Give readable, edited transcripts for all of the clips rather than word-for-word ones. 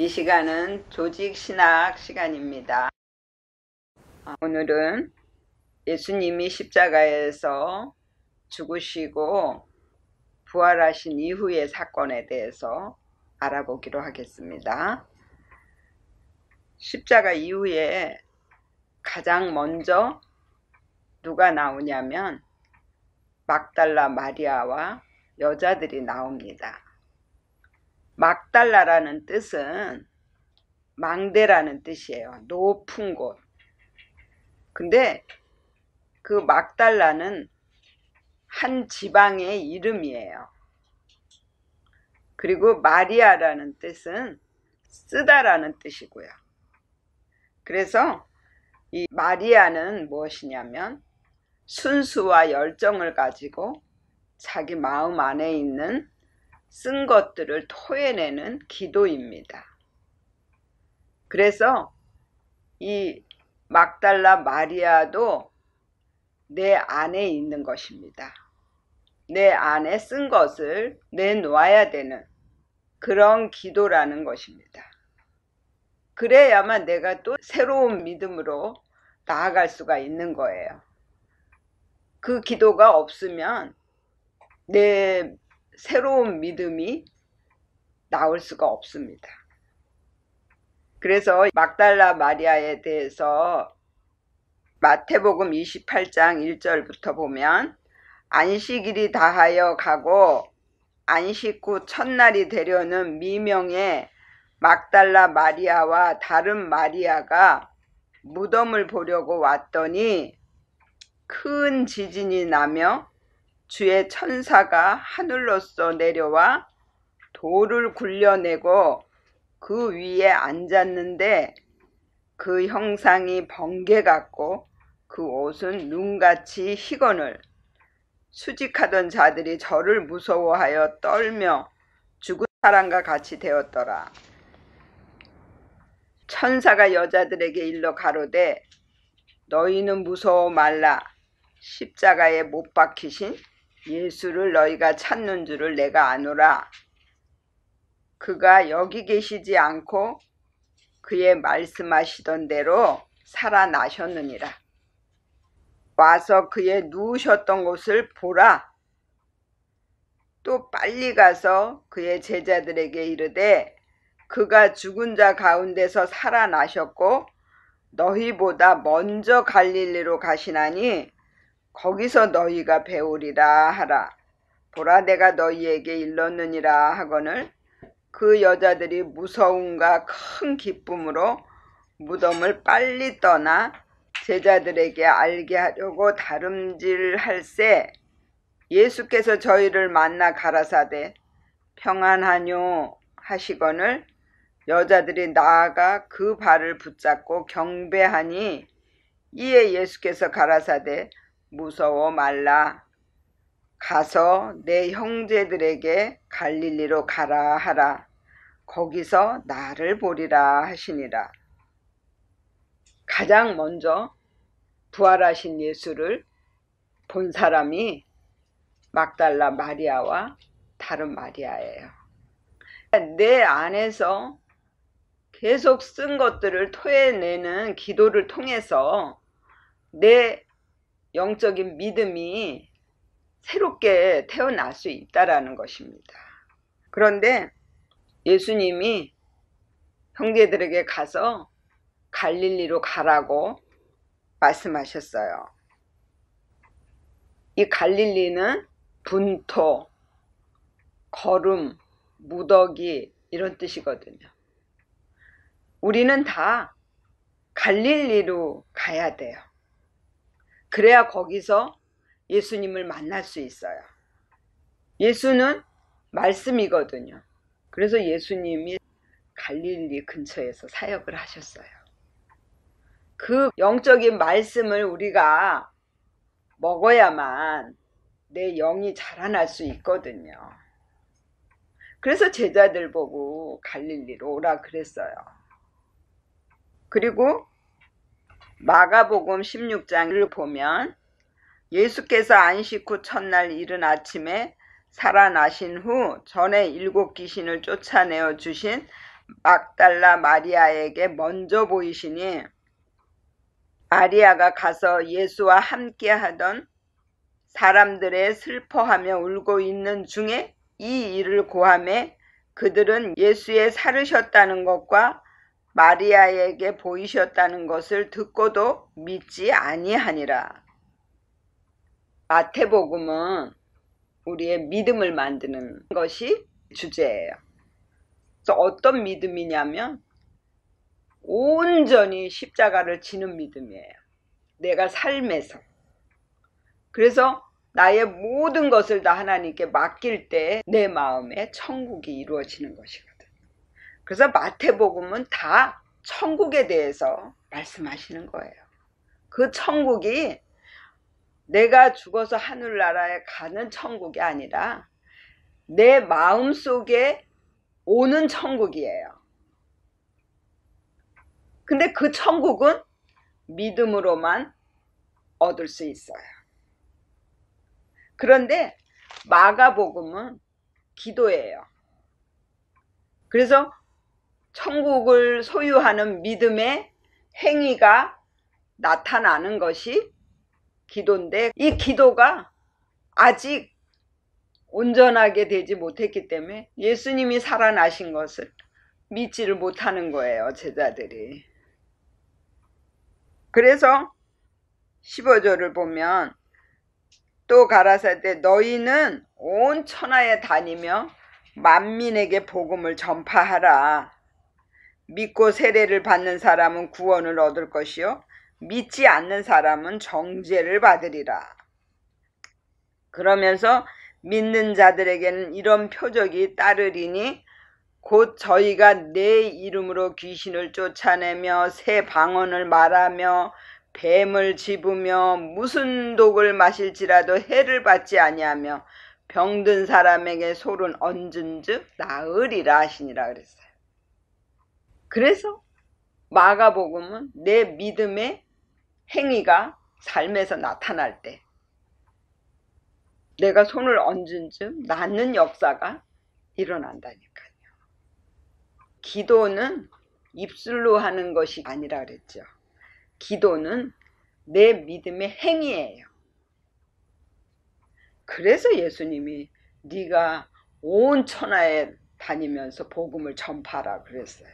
이 시간은 조직신학 시간입니다. 오늘은 예수님이 십자가에서 죽으시고 부활하신 이후의 사건에 대해서 알아보기로 하겠습니다. 십자가 이후에 가장 먼저 누가 나오냐면 막달라 마리아와 여자들이 나옵니다. 막달라라는 뜻은 망대라는 뜻이에요. 높은 곳. 근데 그 막달라는 한 지방의 이름이에요. 그리고 마리아라는 뜻은 쓰다라는 뜻이고요. 그래서 이 마리아는 무엇이냐면 순수와 열정을 가지고 자기 마음 안에 있는 쓴 것들을 토해내는 기도입니다. 그래서 이 막달라 마리아도 내 안에 있는 것입니다. 내 안에 쓴 것을 내놓아야 되는 그런 기도라는 것입니다. 그래야만 내가 또 새로운 믿음으로 나아갈 수가 있는 거예요. 그 기도가 없으면 내 새로운 믿음이 나올 수가 없습니다. 그래서 막달라 마리아에 대해서 마태복음 28장 1절부터 보면 안식일이 다하여 가고 안식 후 첫날이 되려는 미명의 막달라 마리아와 다른 마리아가 무덤을 보려고 왔더니 큰 지진이 나며 주의 천사가 하늘로서 내려와 돌을 굴려내고 그 위에 앉았는데 그 형상이 번개 같고 그 옷은 눈같이 희거늘. 수직하던 자들이 저를 무서워하여 떨며 죽은 사람과 같이 되었더라. 천사가 여자들에게 일러 가로되 너희는 무서워 말라. 십자가에 못 박히신 예수를 너희가 찾는 줄을 내가 아노라. 그가 여기 계시지 않고 그의 말씀하시던 대로 살아나셨느니라. 와서 그의 누우셨던 곳을 보라. 또 빨리 가서 그의 제자들에게 이르되 그가 죽은 자 가운데서 살아나셨고 너희보다 먼저 갈릴리로 가시나니 거기서 너희가 배우리라 하라. 보라 내가 너희에게 일렀느니라 하거늘 그 여자들이 무서움과 큰 기쁨으로 무덤을 빨리 떠나 제자들에게 알게 하려고 다름질할세 예수께서 저희를 만나 가라사대 평안하뇨 하시거늘 여자들이 나아가 그 발을 붙잡고 경배하니 이에 예수께서 가라사대 무서워 말라. 가서 내 형제들에게 갈릴리로 가라 하라. 거기서 나를 보리라 하시니라. 가장 먼저 부활하신 예수를 본 사람이 막달라 마리아와 다른 마리아예요. 내 안에서 계속 쓴 것들을 토해내는 기도를 통해서 내 영적인 믿음이 새롭게 태어날 수 있다라는 것입니다. 그런데 예수님이 형제들에게 가서 갈릴리로 가라고 말씀하셨어요. 이 갈릴리는 분토, 거름, 무더기 이런 뜻이거든요. 우리는 다 갈릴리로 가야 돼요. 그래야 거기서 예수님을 만날 수 있어요. 예수는 말씀이거든요. 그래서 예수님이 갈릴리 근처에서 사역을 하셨어요. 그 영적인 말씀을 우리가 먹어야만 내 영이 자라날 수 있거든요. 그래서 제자들 보고 갈릴리로 오라 그랬어요. 그리고 마가복음 16장을 보면 예수께서 안식 후 첫날 이른 아침에 살아나신 후 전에 7 귀신을 쫓아내어 주신 막달라 마리아에게 먼저 보이시니 마리아가 가서 예수와 함께 하던 사람들의 슬퍼하며 울고 있는 중에 이 일을 고하매 그들은 예수의 살으셨다는 것과 마리아에게 보이셨다는 것을 듣고도 믿지 아니하니라. 마태복음은 우리의 믿음을 만드는 것이 주제예요. 그래서 어떤 믿음이냐면 온전히 십자가를 지는 믿음이에요. 내가 삶에서. 그래서 나의 모든 것을 다 하나님께 맡길 때 내 마음에 천국이 이루어지는 것이거든. 그래서 마태복음은 다 천국에 대해서 말씀하시는 거예요. 그 천국이 내가 죽어서 하늘나라에 가는 천국이 아니라 내 마음속에 오는 천국이에요. 근데 그 천국은 믿음으로만 얻을 수 있어요. 그런데 마가복음은 기도예요. 그래서 천국을 소유하는 믿음의 행위가 나타나는 것이 기도인데 이 기도가 아직 온전하게 되지 못했기 때문에 예수님이 살아나신 것을 믿지를 못하는 거예요, 제자들이. 그래서 15절을 보면 또 가라사대 너희는 온 천하에 다니며 만민에게 복음을 전파하라. 믿고 세례를 받는 사람은 구원을 얻을 것이요 믿지 않는 사람은 정죄를 받으리라. 그러면서 믿는 자들에게는 이런 표적이 따르리니 곧 저희가 내 이름으로 귀신을 쫓아내며 새 방언을 말하며 뱀을 집으며 무슨 독을 마실지라도 해를 받지 아니하며 병든 사람에게 솔은 얹은즉 나으리라 하시니라 그랬어요. 그래서 마가복음은 내 믿음의 행위가 삶에서 나타날 때 내가 손을 얹은 즉 낫는 역사가 일어난다니까요. 기도는 입술로 하는 것이 아니라 그랬죠. 기도는 내 믿음의 행위예요. 그래서 예수님이 네가 온 천하에 다니면서 복음을 전파하라 그랬어요.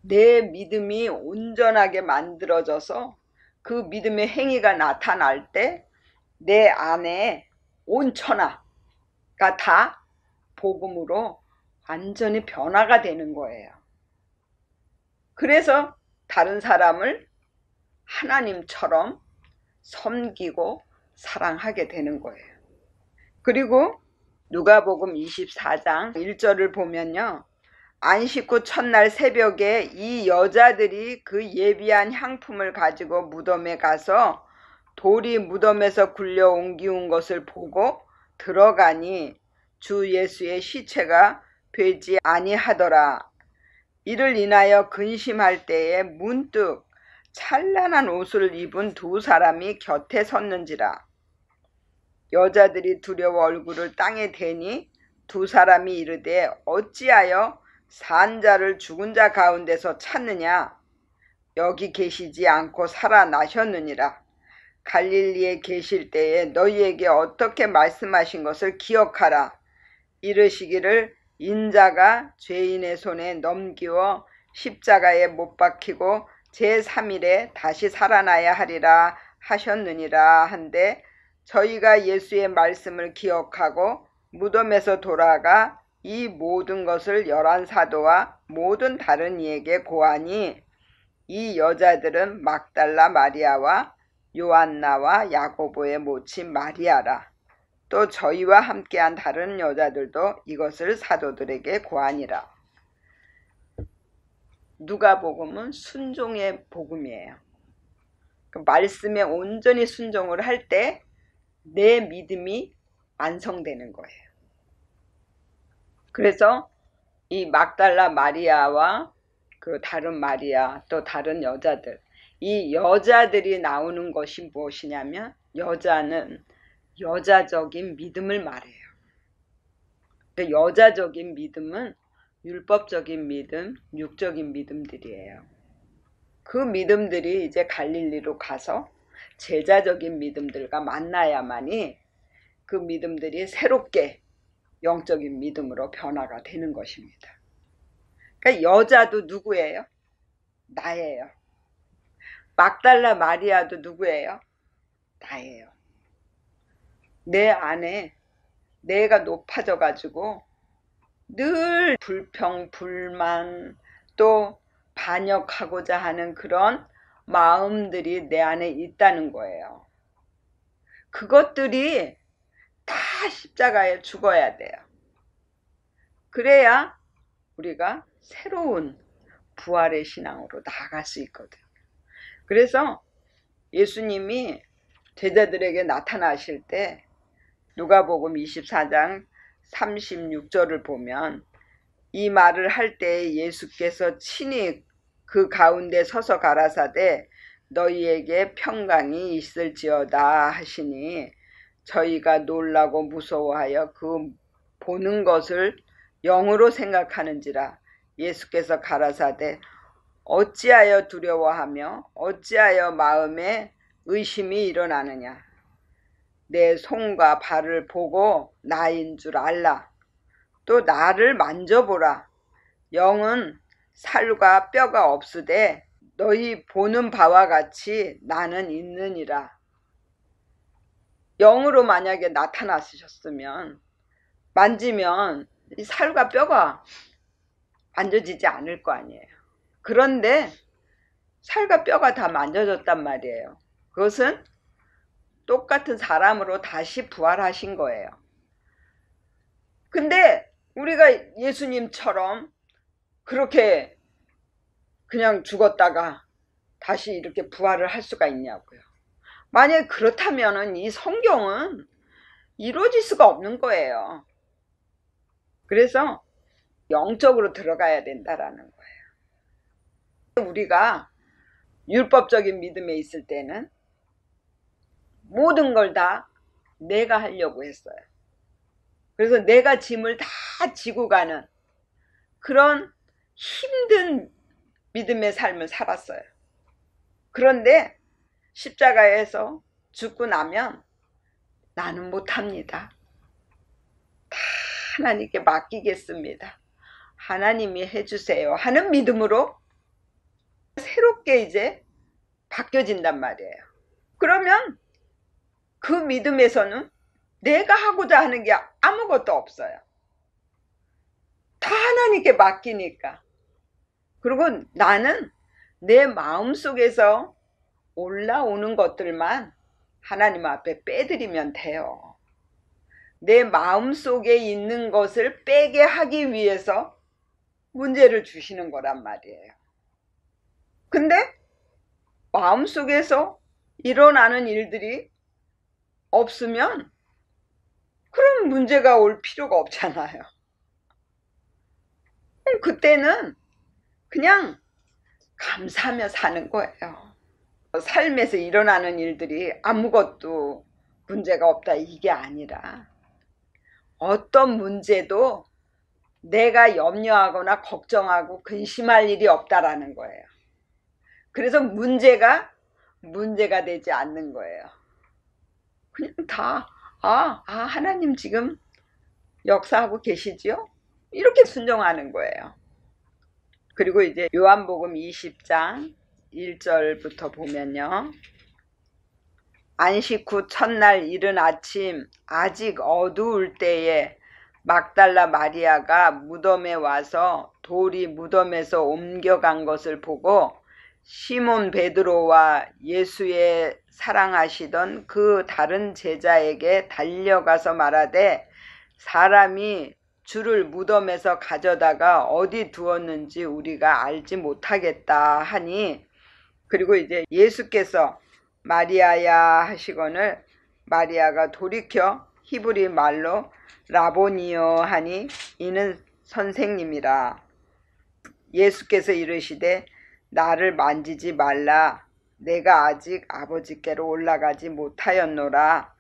내 믿음이 온전하게 만들어져서 그 믿음의 행위가 나타날 때 내 안에 온 천하가 다 복음으로 완전히 변화가 되는 거예요. 그래서 다른 사람을 하나님처럼 섬기고 사랑하게 되는 거예요. 그리고 누가복음 24장 1절을 보면요. 안식 후 첫날 새벽에 이 여자들이 그 예비한 향품을 가지고 무덤에 가서 돌이 무덤에서 굴려 옮기운 것을 보고 들어가니 주 예수의 시체가 되지 아니하더라. 이를 인하여 근심할 때에 문득 찬란한 옷을 입은 두 사람이 곁에 섰는지라. 여자들이 두려워 얼굴을 땅에 대니 두 사람이 이르되 어찌하여 산 자를 죽은 자 가운데서 찾느냐? 여기 계시지 않고 살아나셨느니라. 갈릴리에 계실 때에 너희에게 어떻게 말씀하신 것을 기억하라. 이르시기를 인자가 죄인의 손에 넘기워 십자가에 못 박히고 제3일에 다시 살아나야 하리라 하셨느니라 한데 저희가 예수의 말씀을 기억하고 무덤에서 돌아가 이 모든 것을 11사도와 모든 다른 이에게 고하니 이 여자들은 막달라 마리아와 요한나와 야고보의 모친 마리아라. 또 저희와 함께한 다른 여자들도 이것을 사도들에게 고하니라. 누가복음은 순종의 복음이에요. 그 말씀에 온전히 순종을 할 때 내 믿음이 완성되는 거예요. 그래서 이 막달라 마리아와 그 다른 마리아 또 다른 여자들, 이 여자들이 나오는 것이 무엇이냐면 여자는 여자적인 믿음을 말해요. 여자적인 믿음은 율법적인 믿음, 육적인 믿음들이에요. 그 믿음들이 이제 갈릴리로 가서 제자적인 믿음들과 만나야만이 그 믿음들이 새롭게 영적인 믿음으로 변화가 되는 것입니다. 그러니까 여자도 누구예요? 나예요. 막달라 마리아도 누구예요? 나예요. 내 안에 내가 높아져 가지고 늘 불평, 불만, 또 반역하고자 하는 그런 마음들이 내 안에 있다는 거예요. 그것들이 다 십자가에 죽어야 돼요. 그래야 우리가 새로운 부활의 신앙으로 나아갈 수 있거든요. 그래서 예수님이 제자들에게 나타나실 때 누가복음 24장 36절을 보면 이 말을 할 때 예수께서 친히 그 가운데 서서 가라사대 너희에게 평강이 있을지어다 하시니 저희가 놀라고 무서워하여 그 보는 것을 영으로 생각하는지라. 예수께서 가라사대 어찌하여 두려워하며 어찌하여 마음에 의심이 일어나느냐. 내 손과 발을 보고 나인 줄 알라. 또 나를 만져보라. 영은 살과 뼈가 없으되 너희 보는 바와 같이 나는 있느니라. 영으로 만약에 나타나셨으면 만지면 이 살과 뼈가 만져지지 않을 거 아니에요. 그런데 살과 뼈가 다 만져졌단 말이에요. 그것은 똑같은 사람으로 다시 부활하신 거예요. 근데 우리가 예수님처럼 그렇게 그냥 죽었다가 다시 이렇게 부활을 할 수가 있냐고요. 만약에 그렇다면 이 성경은 이루어질 수가 없는 거예요. 그래서 영적으로 들어가야 된다라는 거예요. 우리가 율법적인 믿음에 있을 때는 모든 걸 다 내가 하려고 했어요. 그래서 내가 짐을 다 지고 가는 그런 힘든 믿음의 삶을 살았어요. 그런데 십자가에서 죽고 나면 나는 못합니다. 다 하나님께 맡기겠습니다. 하나님이 해주세요 하는 믿음으로 새롭게 이제 바뀌어진단 말이에요. 그러면 그 믿음에서는 내가 하고자 하는 게 아무것도 없어요. 다 하나님께 맡기니까. 그리고 나는 내 마음속에서 올라오는 것들만 하나님 앞에 빼드리면 돼요. 내 마음속에 있는 것을 빼게 하기 위해서 문제를 주시는 거란 말이에요. 근데 마음속에서 일어나는 일들이 없으면 그럼 문제가 올 필요가 없잖아요. 그때는 그냥 감사하며 사는 거예요. 삶에서 일어나는 일들이 아무것도 문제가 없다 이게 아니라 어떤 문제도 내가 염려하거나 걱정하고 근심할 일이 없다라는 거예요. 그래서 문제가 되지 않는 거예요. 그냥 다 하나님 지금 역사하고 계시지요? 이렇게 순종하는 거예요. 그리고 이제 요한복음 20장 1절부터 보면요. 안식 후 첫날 이른 아침 아직 어두울 때에 막달라 마리아가 무덤에 와서 돌이 무덤에서 옮겨간 것을 보고 시몬 베드로와 예수의 사랑하시던 그 다른 제자에게 달려가서 말하되 사람이 주를 무덤에서 가져다가 어디 두었는지 우리가 알지 못하겠다 하니, 그리고 이제 예수께서 마리아야 하시거늘 마리아가 돌이켜 히브리 말로 라보니요 하니 이는 선생님이라. 예수께서 이르시되 나를 만지지 말라. 내가 아직 아버지께로 올라가지 못하였노라.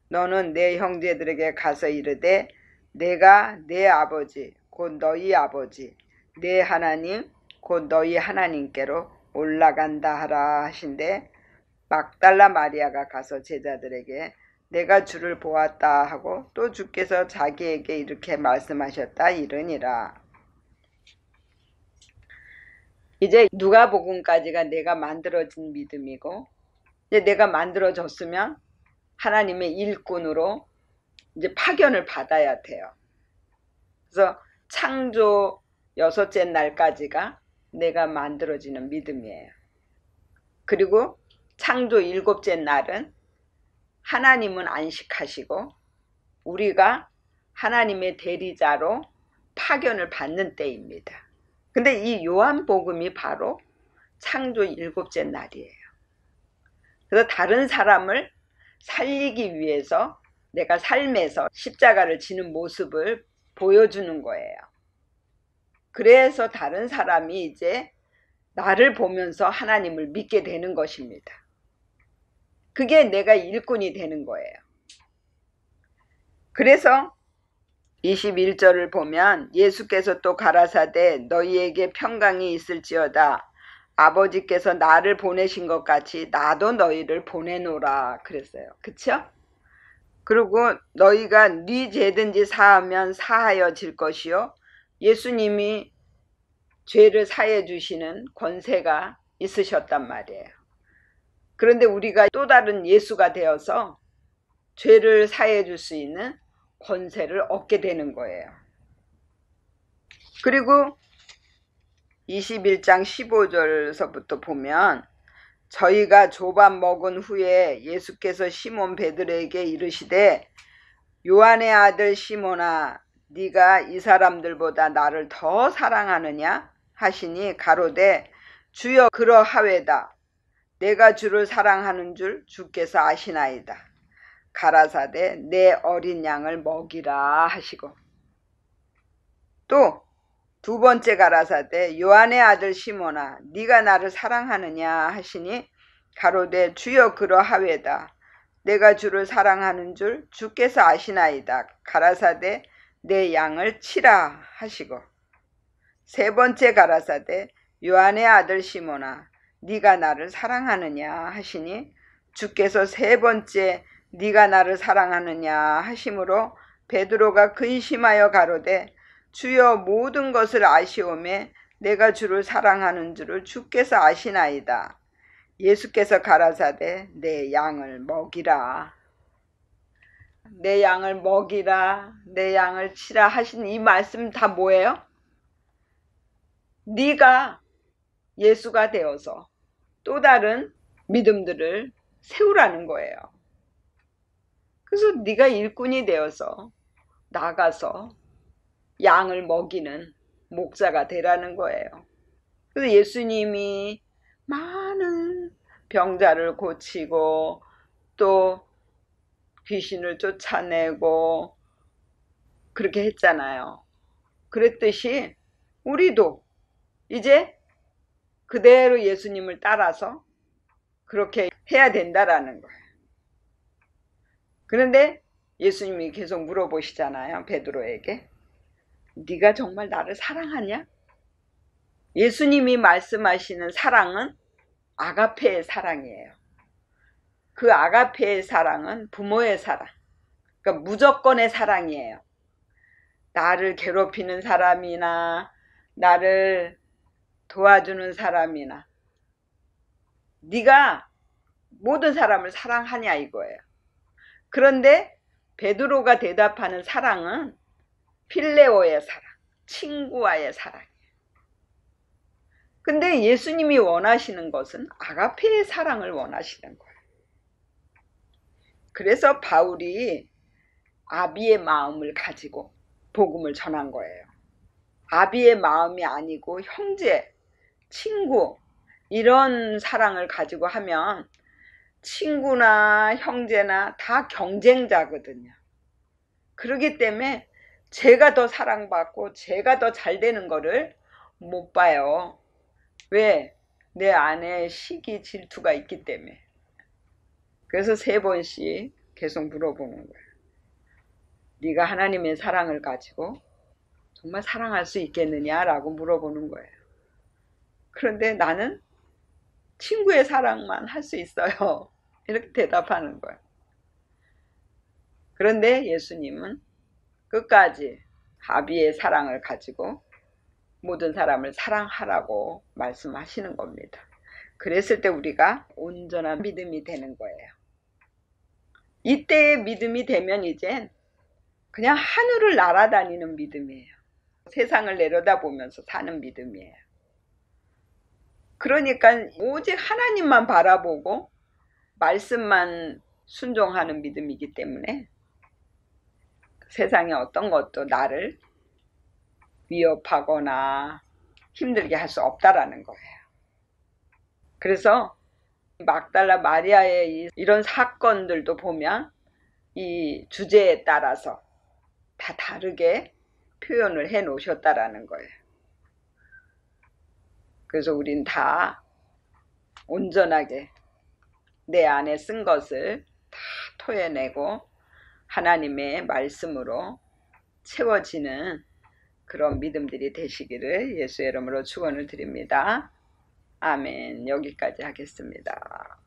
너는 내 형제들에게 가서 이르되 내가 내 아버지 곧 곧 너희 아버지 내 하나님 곧 너희 하나님께로 올라간다 하라 하신데, 막달라 마리아가 가서 제자들에게 내가 주를 보았다 하고 또 주께서 자기에게 이렇게 말씀하셨다 이르니라. 이제 누가복음까지가 내가 만들어진 믿음이고, 이제 내가 만들어졌으면 하나님의 일꾼으로 이제 파견을 받아야 돼요. 그래서 창조 6째 날까지가 내가 만들어지는 믿음이에요. 그리고 창조 7째 날은 하나님은 안식하시고 우리가 하나님의 대리자로 파견을 받는 때입니다. 근데 이 요한복음이 바로 창조 7째 날이에요. 그래서 다른 사람을 살리기 위해서 내가 삶에서 십자가를 지는 모습을 보여주는 거예요. 그래서 다른 사람이 이제 나를 보면서 하나님을 믿게 되는 것입니다. 그게 내가 일꾼이 되는 거예요. 그래서 21절을 보면 예수께서 또 가라사대 너희에게 평강이 있을지어다. 아버지께서 나를 보내신 것 같이 나도 너희를 보내노라 그랬어요. 그쵸? 그리고 너희가 네 죄든지 사하면 사하여질 것이요. 예수님이 죄를 사해 주시는 권세가 있으셨단 말이에요. 그런데 우리가 또 다른 예수가 되어서 죄를 사해 줄 수 있는 권세를 얻게 되는 거예요. 그리고 21장 15절서부터 보면 저희가 조밥 먹은 후에 예수께서 시몬 베드로에게 이르시되 요한의 아들 시몬아 네가 이 사람들보다 나를 더 사랑하느냐 하시니 가로되 주여 그러하외다. 내가 주를 사랑하는 줄 주께서 아시나이다. 가라사대 내 어린 양을 먹이라 하시고, 또 두 번째 가라사대 요한의 아들 시몬아 네가 나를 사랑하느냐 하시니 가로되 주여 그러하외다. 내가 주를 사랑하는 줄 주께서 아시나이다. 가라사대 내 양을 치라 하시고, 세 번째 가라사대 요한의 아들 시몬아 네가 나를 사랑하느냐 하시니 주께서 세 번째 네가 나를 사랑하느냐 하심으로 베드로가 근심하여 가로되 주여 모든 것을 아시오매 내가 주를 사랑하는 줄을 주께서 아시나이다. 예수께서 가라사대 내 양을 먹이라. 내 양을 먹이라, 내 양을 치라 하신 이 말씀 다 뭐예요? 네가 예수가 되어서 또 다른 믿음들을 세우라는 거예요. 그래서 네가 일꾼이 되어서 나가서 양을 먹이는 목자가 되라는 거예요. 그래서 예수님이 많은 병자를 고치고 또 귀신을 쫓아내고 그렇게 했잖아요. 그랬듯이 우리도 이제 그대로 예수님을 따라서 그렇게 해야 된다라는 거예요. 그런데 예수님이 계속 물어보시잖아요. 베드로에게. 네가 정말 나를 사랑하냐? 예수님이 말씀하시는 사랑은 아가페의 사랑이에요. 그 아가페의 사랑은 부모의 사랑. 그러니까 무조건의 사랑이에요. 나를 괴롭히는 사람이나 나를 도와주는 사람이나 네가 모든 사람을 사랑하냐 이거예요. 그런데 베드로가 대답하는 사랑은 필레오의 사랑, 친구와의 사랑이에요. 근데 예수님이 원하시는 것은 아가페의 사랑을 원하시는 거예요. 그래서 바울이 아비의 마음을 가지고 복음을 전한 거예요. 아비의 마음이 아니고 형제, 친구 이런 사랑을 가지고 하면 친구나 형제나 다 경쟁자거든요. 그렇기 때문에 제가 더 사랑받고 제가 더 잘 되는 거를 못 봐요. 왜? 내 안에 시기 질투가 있기 때문에. 그래서 3번씩 계속 물어보는 거예요. 네가 하나님의 사랑을 가지고 정말 사랑할 수 있겠느냐라고 물어보는 거예요. 그런데 나는 친구의 사랑만 할 수 있어요. 이렇게 대답하는 거예요. 그런데 예수님은 끝까지 아비의 사랑을 가지고 모든 사람을 사랑하라고 말씀하시는 겁니다. 그랬을 때 우리가 온전한 믿음이 되는 거예요. 이때의 믿음이 되면 이젠 그냥 하늘을 날아다니는 믿음이에요. 세상을 내려다보면서 사는 믿음이에요. 그러니까 오직 하나님만 바라보고 말씀만 순종하는 믿음이기 때문에 세상의 어떤 것도 나를 위협하거나 힘들게 할 수 없다라는 거예요. 그래서 막달라 마리아의 이런 사건들도 보면 이 주제에 따라서 다 다르게 표현을 해 놓으셨다라는 거예요. 그래서 우린 다 온전하게 내 안에 쓴 것을 다 토해내고 하나님의 말씀으로 채워지는 그런 믿음들이 되시기를 예수의 이름으로 축원을 드립니다. 아멘. 여기까지 하겠습니다.